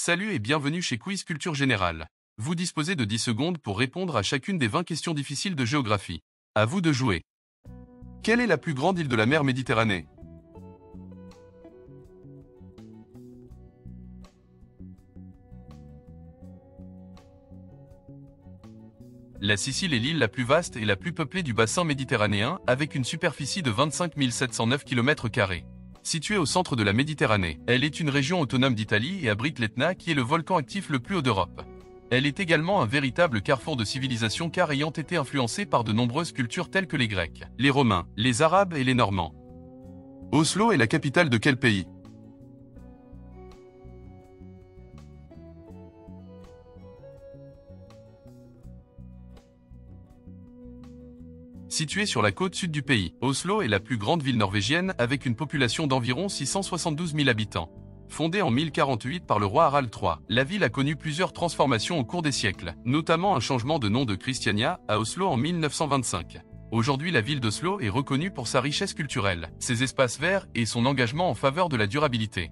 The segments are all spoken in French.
Salut et bienvenue chez Quiz Culture Générale. Vous disposez de 10 secondes pour répondre à chacune des 20 questions difficiles de géographie. À vous de jouer. Quelle est la plus grande île de la mer Méditerranée? La Sicile est l'île la plus vaste et la plus peuplée du bassin méditerranéen, avec une superficie de 25 709 km². Située au centre de la Méditerranée, elle est une région autonome d'Italie et abrite l'Etna qui est le volcan actif le plus haut d'Europe. Elle est également un véritable carrefour de civilisation car ayant été influencée par de nombreuses cultures telles que les Grecs, les Romains, les Arabes et les Normands. Oslo est la capitale de quel pays? Située sur la côte sud du pays, Oslo est la plus grande ville norvégienne avec une population d'environ 672 000 habitants. Fondée en 1048 par le roi Harald III, la ville a connu plusieurs transformations au cours des siècles, notamment un changement de nom de Christiania à Oslo en 1925. Aujourd'hui, la ville d'Oslo est reconnue pour sa richesse culturelle, ses espaces verts et son engagement en faveur de la durabilité.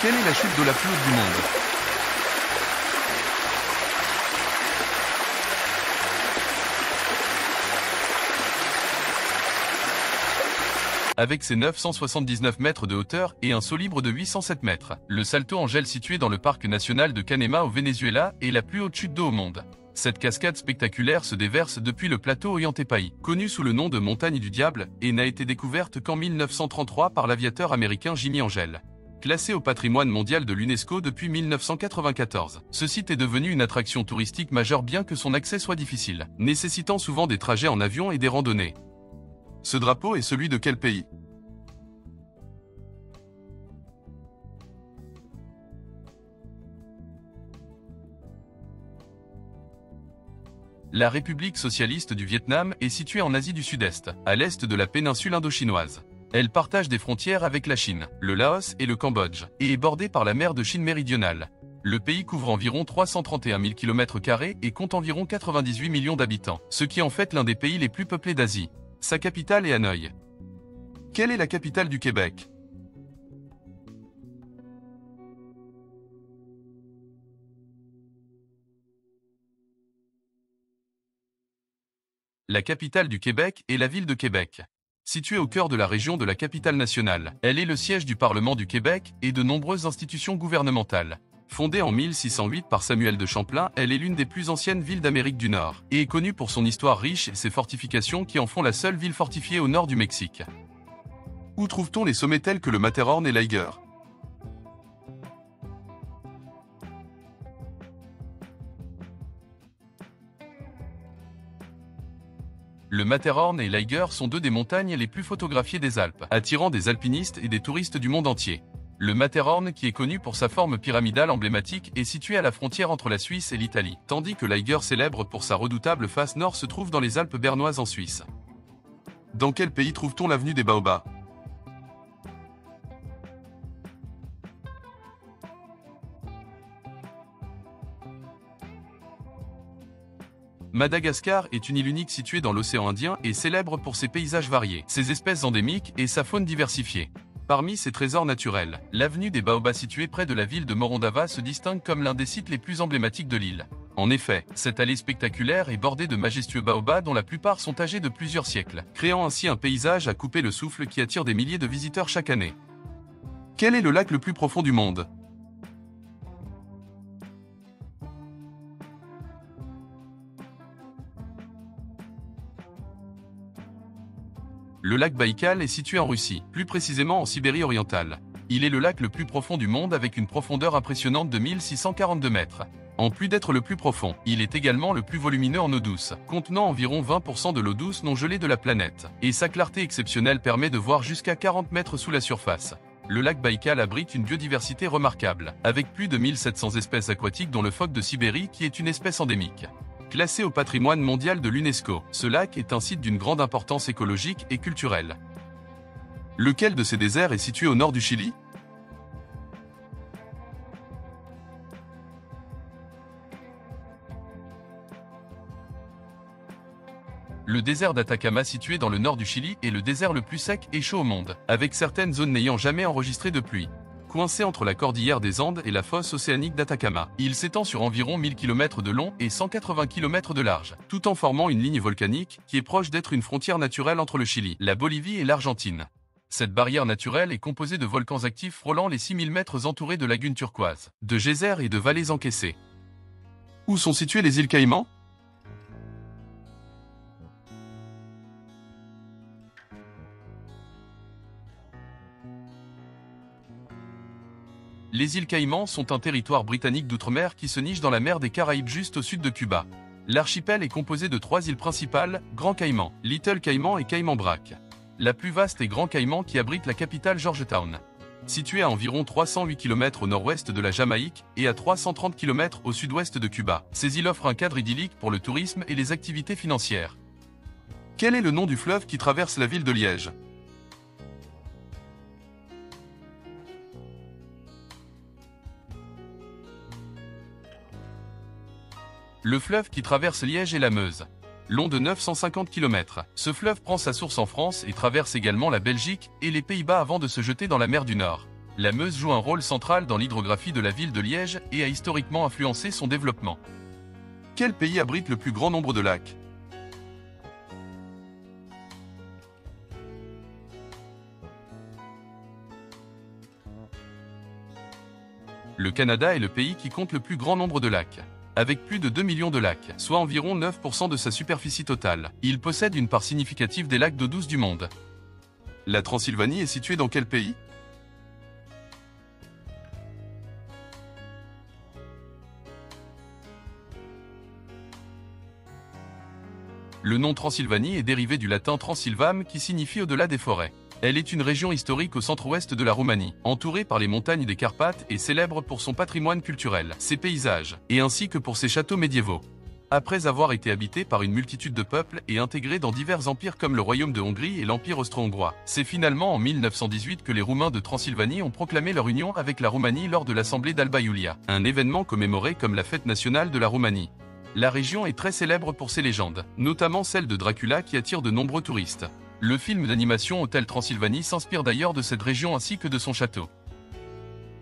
Quelle est la chute d'eau la plus haute du monde? Avec ses 979 mètres de hauteur et un saut libre de 807 mètres, le Salto Ángel situé dans le parc national de Canema au Venezuela est la plus haute chute d'eau au monde. Cette cascade spectaculaire se déverse depuis le plateau Ollantaypae, connu sous le nom de Montagne du Diable, et n'a été découverte qu'en 1933 par l'aviateur américain Jimmy Ángel. Classé au patrimoine mondial de l'UNESCO depuis 1994, ce site est devenu une attraction touristique majeure bien que son accès soit difficile, nécessitant souvent des trajets en avion et des randonnées. Ce drapeau est celui de quel pays? La République socialiste du Vietnam est située en Asie du Sud-Est, à l'est de la péninsule indo-chinoise. Elle partage des frontières avec la Chine, le Laos et le Cambodge, et est bordée par la mer de Chine méridionale. Le pays couvre environ 331 000 km² et compte environ 98 millions d'habitants, ce qui en fait l'un des pays les plus peuplés d'Asie. Sa capitale est Hanoï. Quelle est la capitale du Québec? La capitale du Québec est la ville de Québec. Située au cœur de la région de la capitale nationale, elle est le siège du Parlement du Québec et de nombreuses institutions gouvernementales. Fondée en 1608 par Samuel de Champlain, elle est l'une des plus anciennes villes d'Amérique du Nord, et est connue pour son histoire riche et ses fortifications qui en font la seule ville fortifiée au nord du Mexique. Où trouve-t-on les sommets tels que le Matterhorn et l'Eiger? Le Matterhorn et l'Eiger sont deux des montagnes les plus photographiées des Alpes, attirant des alpinistes et des touristes du monde entier. Le Matterhorn, qui est connu pour sa forme pyramidale emblématique, est situé à la frontière entre la Suisse et l'Italie, tandis que l'Eiger, célèbre pour sa redoutable face nord, se trouve dans les Alpes bernoises en Suisse. Dans quel pays trouve-t-on l'avenue des Baobabs? Madagascar est une île unique située dans l'océan Indien et célèbre pour ses paysages variés, ses espèces endémiques et sa faune diversifiée. Parmi ses trésors naturels, l'avenue des Baobabs située près de la ville de Morondava se distingue comme l'un des sites les plus emblématiques de l'île. En effet, cette allée spectaculaire est bordée de majestueux baobabs dont la plupart sont âgés de plusieurs siècles, créant ainsi un paysage à couper le souffle qui attire des milliers de visiteurs chaque année. Quel est le lac le plus profond du monde? Le lac Baïkal est situé en Russie, plus précisément en Sibérie orientale. Il est le lac le plus profond du monde avec une profondeur impressionnante de 1642 mètres. En plus d'être le plus profond, il est également le plus volumineux en eau douce, contenant environ 20% de l'eau douce non gelée de la planète. Et sa clarté exceptionnelle permet de voir jusqu'à 40 mètres sous la surface. Le lac Baïkal abrite une biodiversité remarquable, avec plus de 1700 espèces aquatiques dont le phoque de Sibérie qui est une espèce endémique. Classé au patrimoine mondial de l'UNESCO, ce lac est un site d'une grande importance écologique et culturelle. Lequel de ces déserts est situé au nord du Chili? Le désert d'Atacama situé dans le nord du Chili est le désert le plus sec et chaud au monde, avec certaines zones n'ayant jamais enregistré de pluie. Coincé entre la cordillère des Andes et la fosse océanique d'Atacama, il s'étend sur environ 1000 km de long et 180 km de large, tout en formant une ligne volcanique qui est proche d'être une frontière naturelle entre le Chili, la Bolivie et l'Argentine. Cette barrière naturelle est composée de volcans actifs frôlant les 6000 mètres entourés de lagunes turquoises, de geysers et de vallées encaissées. Où sont situées les îles Caïmans? Les îles Caïmans sont un territoire britannique d'outre-mer qui se niche dans la mer des Caraïbes juste au sud de Cuba. L'archipel est composé de 3 îles principales, Grand Caïman, Little Caïman et Caïman Brac. La plus vaste est Grand Caïman qui abrite la capitale Georgetown. Située à environ 308 km au nord-ouest de la Jamaïque et à 330 km au sud-ouest de Cuba, ces îles offrent un cadre idyllique pour le tourisme et les activités financières. Quel est le nom du fleuve qui traverse la ville de Liège? Le fleuve qui traverse Liège est la Meuse. Long de 950 km, ce fleuve prend sa source en France et traverse également la Belgique et les Pays-Bas avant de se jeter dans la mer du Nord. La Meuse joue un rôle central dans l'hydrographie de la ville de Liège et a historiquement influencé son développement. Quel pays abrite le plus grand nombre de lacs? Le Canada est le pays qui compte le plus grand nombre de lacs. Avec plus de 2 millions de lacs, soit environ 9% de sa superficie totale, il possède une part significative des lacs d'eau douce du monde. La Transylvanie est située dans quel pays? Le nom Transylvanie est dérivé du latin Transilvam qui signifie au-delà des forêts. Elle est une région historique au centre-ouest de la Roumanie, entourée par les montagnes des Carpates et célèbre pour son patrimoine culturel, ses paysages, et ainsi que pour ses châteaux médiévaux. Après avoir été habitée par une multitude de peuples et intégrée dans divers empires comme le Royaume de Hongrie et l'Empire austro-hongrois, c'est finalement en 1918 que les Roumains de Transylvanie ont proclamé leur union avec la Roumanie lors de l'Assemblée d'Alba Iulia, un événement commémoré comme la fête nationale de la Roumanie. La région est très célèbre pour ses légendes, notamment celle de Dracula qui attire de nombreux touristes. Le film d'animation Hôtel Transylvanie s'inspire d'ailleurs de cette région ainsi que de son château.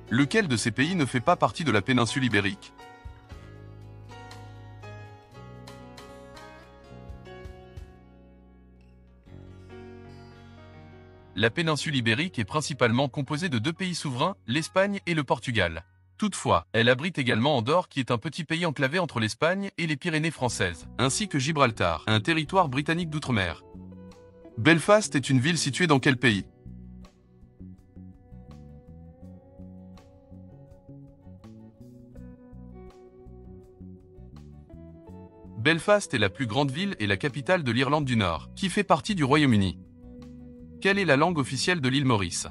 Lequel de ces pays ne fait pas partie de la péninsule ibérique? La péninsule ibérique est principalement composée de 2 pays souverains, l'Espagne et le Portugal. Toutefois, elle abrite également Andorre qui est un petit pays enclavé entre l'Espagne et les Pyrénées françaises, ainsi que Gibraltar, un territoire britannique d'outre-mer. Belfast est une ville située dans quel pays? Belfast est la plus grande ville et la capitale de l'Irlande du Nord, qui fait partie du Royaume-Uni. Quelle est la langue officielle de l'île Maurice?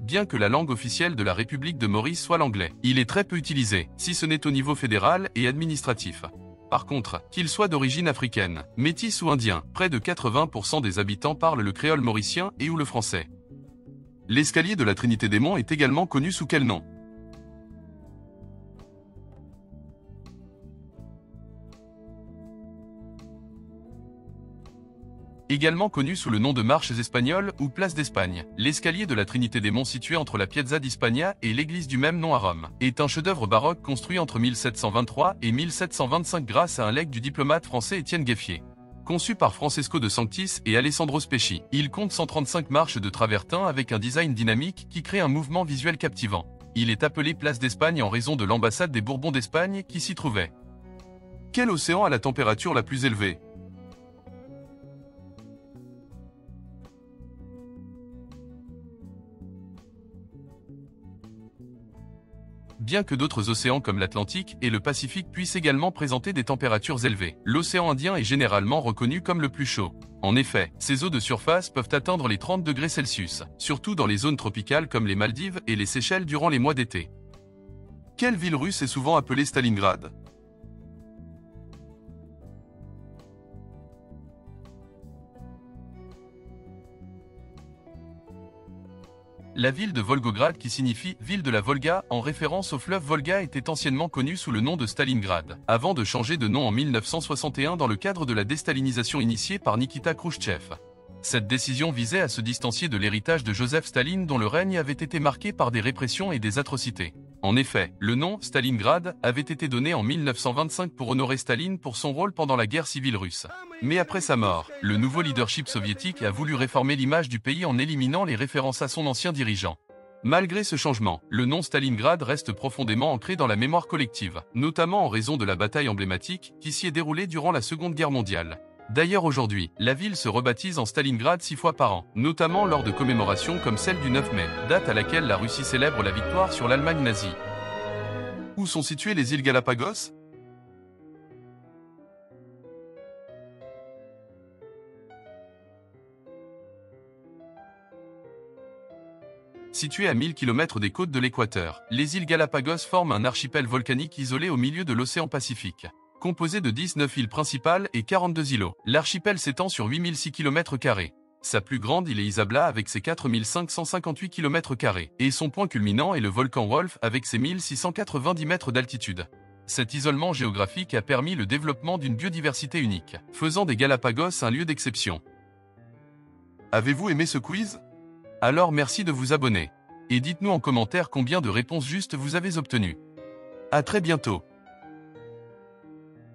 Bien que la langue officielle de la République de Maurice soit l'anglais, il est très peu utilisé, si ce n'est au niveau fédéral et administratif. Par contre, qu'il soit d'origine africaine, métis ou indien, près de 80% des habitants parlent le créole mauricien et ou le français. L'escalier de la Trinité des Monts est également connu sous quel nom? Également connu sous le nom de marches espagnoles ou place d'Espagne, l'escalier de la Trinité des Monts situé entre la Piazza d'Hispania et l'église du même nom à Rome, est un chef-d'œuvre baroque construit entre 1723 et 1725 grâce à un legs du diplomate français Étienne Gueffier. Conçu par Francesco de Sanctis et Alessandro Specchi, il compte 135 marches de travertin avec un design dynamique qui crée un mouvement visuel captivant. Il est appelé place d'Espagne en raison de l'ambassade des Bourbons d'Espagne qui s'y trouvait. Quel océan a la température la plus élevée? Bien que d'autres océans comme l'Atlantique et le Pacifique puissent également présenter des températures élevées, l'océan Indien est généralement reconnu comme le plus chaud. En effet, ses eaux de surface peuvent atteindre les 30 degrés Celsius, surtout dans les zones tropicales comme les Maldives et les Seychelles durant les mois d'été. Quelle ville russe est souvent appelée Stalingrad? La ville de Volgograd, qui signifie « ville de la Volga » en référence au fleuve Volga, était anciennement connue sous le nom de Stalingrad, avant de changer de nom en 1961 dans le cadre de la déstalinisation initiée par Nikita Khrouchtchev. Cette décision visait à se distancier de l'héritage de Joseph Staline, dont le règne avait été marqué par des répressions et des atrocités. En effet, le nom Stalingrad avait été donné en 1925 pour honorer Staline pour son rôle pendant la guerre civile russe. Mais après sa mort, le nouveau leadership soviétique a voulu réformer l'image du pays en éliminant les références à son ancien dirigeant. Malgré ce changement, le nom Stalingrad reste profondément ancré dans la mémoire collective, notamment en raison de la bataille emblématique qui s'y est déroulée durant la Seconde Guerre mondiale. D'ailleurs aujourd'hui, la ville se rebaptise en Stalingrad 6 fois par an, notamment lors de commémorations comme celle du 9 mai, date à laquelle la Russie célèbre la victoire sur l'Allemagne nazie. Où sont situées les îles Galapagos ? Situées à 1000 km des côtes de l'Équateur, les îles Galapagos forment un archipel volcanique isolé au milieu de l'océan Pacifique. Composé de 19 îles principales et 42 îlots, l'archipel s'étend sur 8006 km². Sa plus grande île est Isabela avec ses 4558 km², et son point culminant est le volcan Wolf avec ses 1690 mètres d'altitude. Cet isolement géographique a permis le développement d'une biodiversité unique, faisant des Galapagos un lieu d'exception. Avez-vous aimé ce quiz ? Alors merci de vous abonner. Et dites-nous en commentaire combien de réponses justes vous avez obtenues. À très bientôt.